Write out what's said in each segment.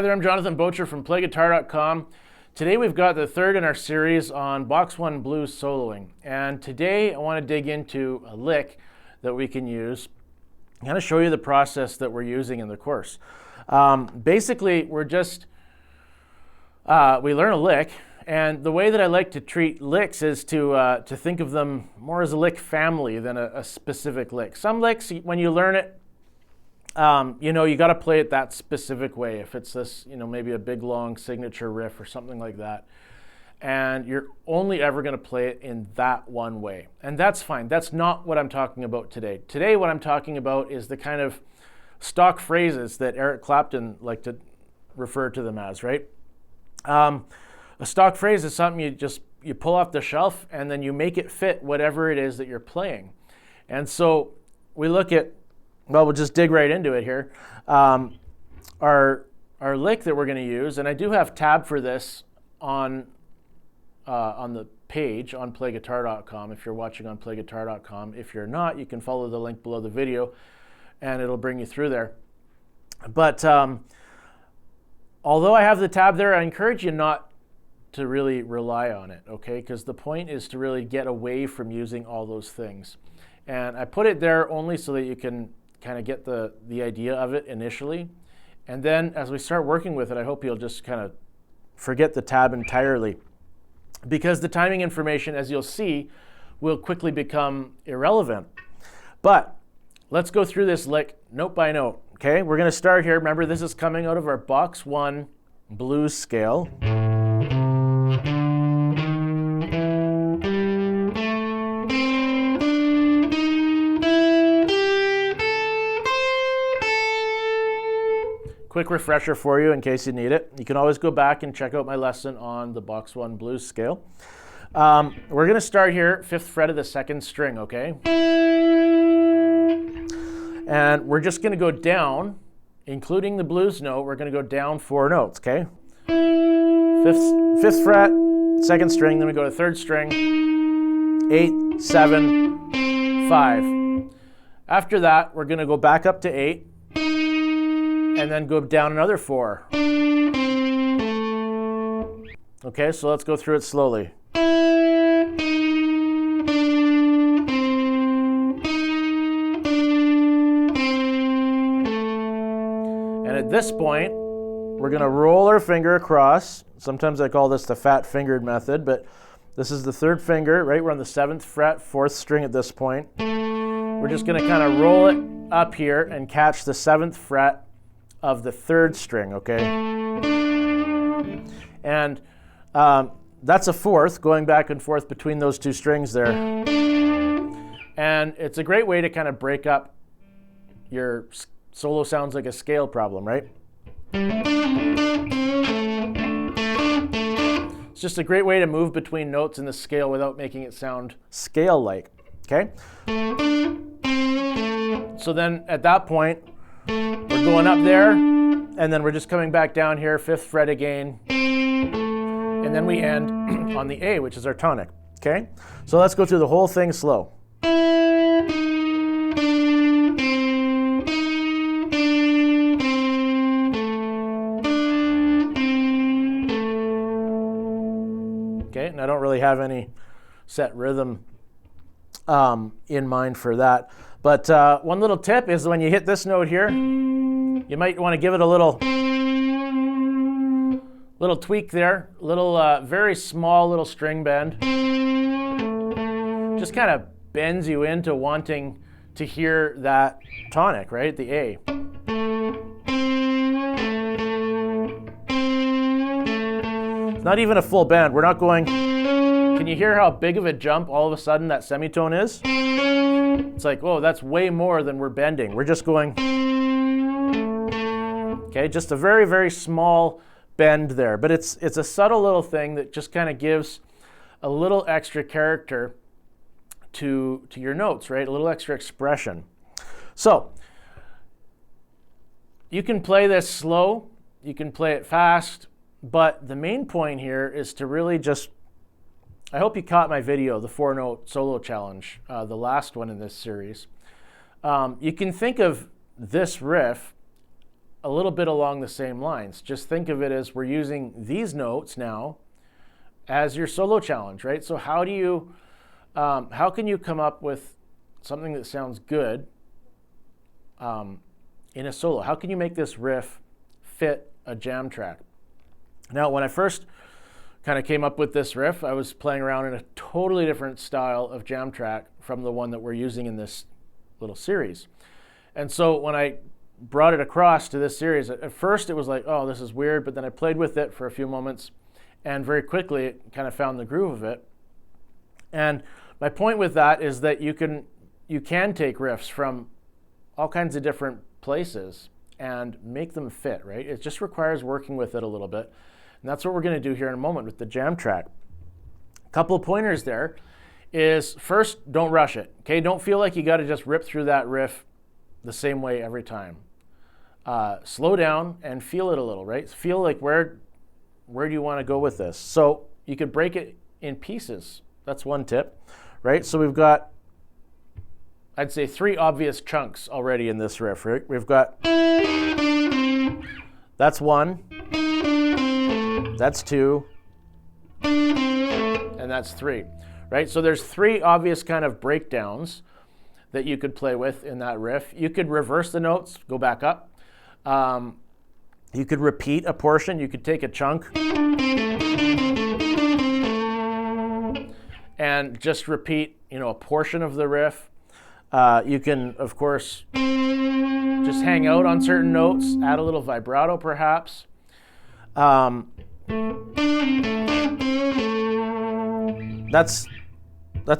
Hi there, I'm Jonathan Bocher from PlayGuitar.com. Today we've got the third in our series on Box 1 blues soloing. And today I want to dig into a lick that we can use. I'm going to show you the process that we're using in the course. Basically, we learn a lick, and the way that I like to treat licks is to think of them more as a lick family than a specific lick. Some licks, when you learn it, you got to play it that specific way. If it's this, maybe a big long signature riff or something like that, and you're only ever going to play it in that one way, and that's fine. That's not what I'm talking about today. Today, what I'm talking about is the kind of stock phrases that Eric Clapton liked to refer to them as, right? A stock phrase is something you pull off the shelf and then you make it fit whatever it is that you're playing. And so we look at, we'll just dig right into it here. Our lick that we're going to use, and I do have tab for this on the page on PlayGuitar.com if you're watching on PlayGuitar.com. If you're not, you can follow the link below the video and it'll bring you through there. But although I have the tab there, I encourage you not to really rely on it, okay? Because the point is to really get away from using all those things. And I put it there only so that you can kind of get the idea of it initially. And then as we start working with it, I hope you'll just kind of forget the tab entirely. Because the timing information, as you'll see, will quickly become irrelevant. But let's go through this lick note by note. Okay, we're going to start here. Remember, this is coming out of our Box 1 blues scale. Quick refresher for you in case you need it. You can always go back and check out my lesson on the Box 1 blues scale. We're going to start here, 5th fret of the 2nd string, okay? And we're just going to go down, including the blues note, we're going to go down 4 notes, okay? 5th fret, 2nd string, then we go to 3rd string, 8, 7, 5. After that, we're going to go back up to 8, and then go down another 4. Okay, so let's go through it slowly. And at this point, we're going to roll our finger across. Sometimes I call this the fat-fingered method, but this is the 3rd finger, right? We're on the 7th fret, 4th string at this point. We're just going to kind of roll it up here and catch the 7th fret of the 3rd string, okay? And that's a 4th, going back and forth between those 2 strings there. And it's a great way to kind of break up your solo sounds like a scale problem, right? It's just a great way to move between notes in the scale without making it sound scale-like, okay? So then at that point, we're going up there, and then we're just coming back down here, 5th fret again, and then we end on the A, which is our tonic, okay? So let's go through the whole thing slow. Okay, and I don't really have any set rhythm in mind for that. But one little tip is when you hit this note here, you might want to give it a little tweak there, very small little string bend. Just kind of bends you into wanting to hear that tonic, right? The A. It's not even a full bend. We're not going. Can you hear how big of a jump all of a sudden that semitone is? It's like, whoa, that's way more than we're bending. We're just going, okay, just a very, very small bend there. But it's a subtle little thing that just kind of gives a little extra character to your notes, right? A little extra expression. So you can play this slow, you can play it fast, but the main point here is to really just, I hope you caught my video, the 4-note solo challenge, the last one in this series. You can think of this riff a little bit along the same lines. Just think of it as we're using these notes now as your solo challenge, right? So how can you come up with something that sounds good in a solo? How can you make this riff fit a jam track? Now, when I first kind of came up with this riff, I was playing around in a totally different style of jam track from the one that we're using in this little series. And so when I brought it across to this series, at first it was like, oh, this is weird, but then I played with it for a few moments and very quickly it kind of found the groove of it. And my point with that is that you can take riffs from all kinds of different places and make them fit, right? It just requires working with it a little bit. And that's what we're going to do here in a moment with the jam track. A couple of pointers there is, first, don't rush it. Okay, don't feel like you got to just rip through that riff the same way every time. Slow down and feel it a little, right? Feel like where do you want to go with this? So you could break it in pieces. That's one tip, right? So we've got, I'd say, 3 obvious chunks already in this riff, right? We've got, that's 1, that's 2, and that's 3, right? So there's 3 obvious kind of breakdowns that you could play with in that riff. You could reverse the notes, go back up. You could repeat a portion. You could take a chunk and just repeat, a portion of the riff. You can, of course, just hang out on certain notes, add a little vibrato perhaps. That's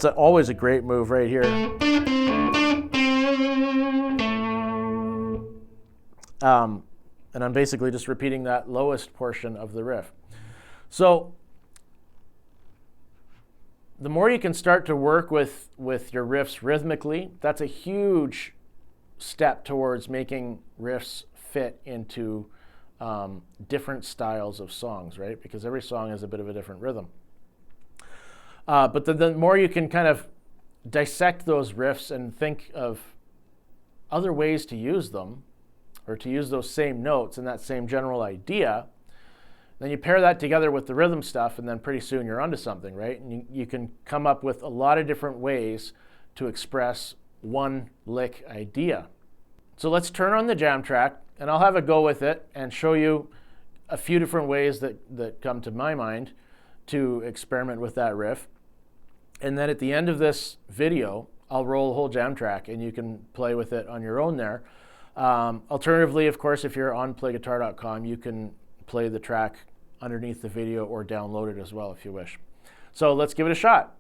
always a great move right here. And I'm basically just repeating that lowest portion of the riff. So the more you can start to work with your riffs rhythmically, that's a huge step towards making riffs fit into different styles of songs, right? Because every song has a bit of a different rhythm. But the more you can kind of dissect those riffs and think of other ways to use them, or to use those same notes and that same general idea, then you pair that together with the rhythm stuff, and then pretty soon you're onto something, right? And you can come up with a lot of different ways to express one lick idea. So let's turn on the jam track, and I'll have a go with it and show you a few different ways that come to my mind to experiment with that riff. And then at the end of this video, I'll roll a whole jam track, and you can play with it on your own there. Alternatively, of course, if you're on PlayGuitar.com, you can play the track underneath the video or download it as well if you wish. So let's give it a shot.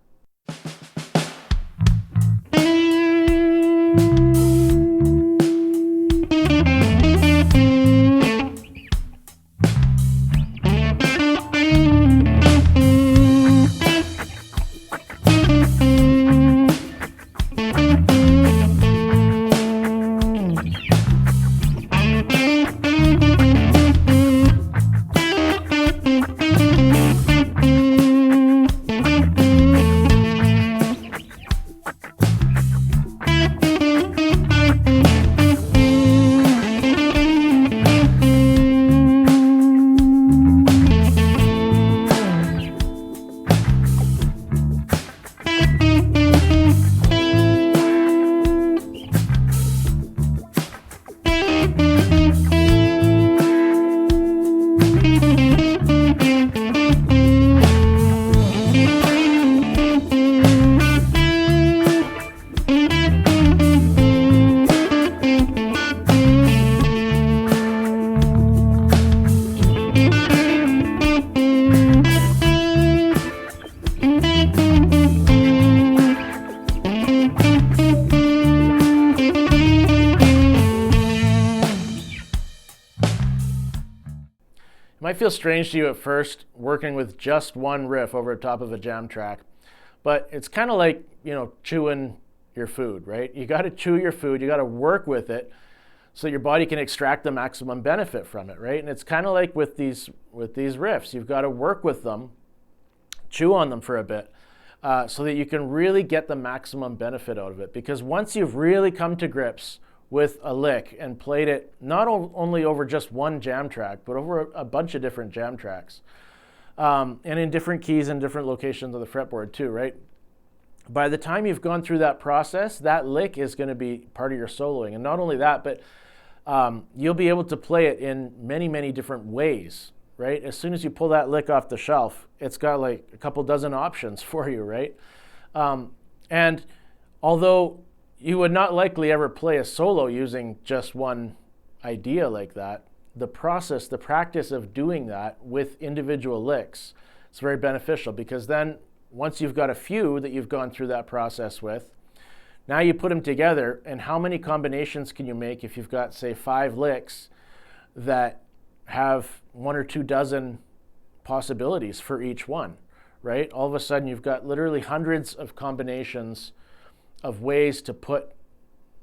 It might feel strange to you at first working with just one riff over the top of a jam track, but it's kind of like, chewing your food, right? You got to chew your food, you got to work with it so your body can extract the maximum benefit from it, right? And it's kind of like with these riffs, you've got to work with them, chew on them for a bit, so that you can really get the maximum benefit out of it. Because once you've really come to grips with a lick and played it not only over just one jam track, but over a bunch of different jam tracks, and in different keys and different locations of the fretboard too, right? By the time you've gone through that process, that lick is going to be part of your soloing. And not only that, but you'll be able to play it in many, many different ways, right? As soon as you pull that lick off the shelf, it's got like a couple dozen options for you, right? And although you would not likely ever play a solo using just one idea like that, the process, the practice of doing that with individual licks is very beneficial, because then once you've got a few that you've gone through that process with, now you put them together, and how many combinations can you make if you've got, say, 5 licks that have 1 or 2 dozen possibilities for each one, right? All of a sudden you've got literally hundreds of combinations of ways to put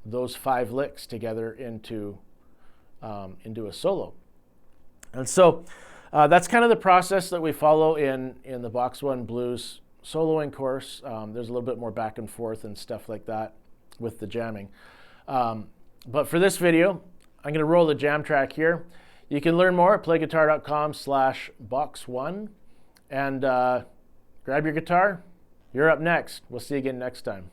those 5 licks together into a solo. And so that's kind of the process that we follow in the Box 1 Blues soloing course. There's a little bit more back and forth and stuff like that with the jamming. But for this video, I'm going to roll the jam track here. You can learn more at PlayGuitar.com/box1, and grab your guitar. You're up next. We'll see you again next time.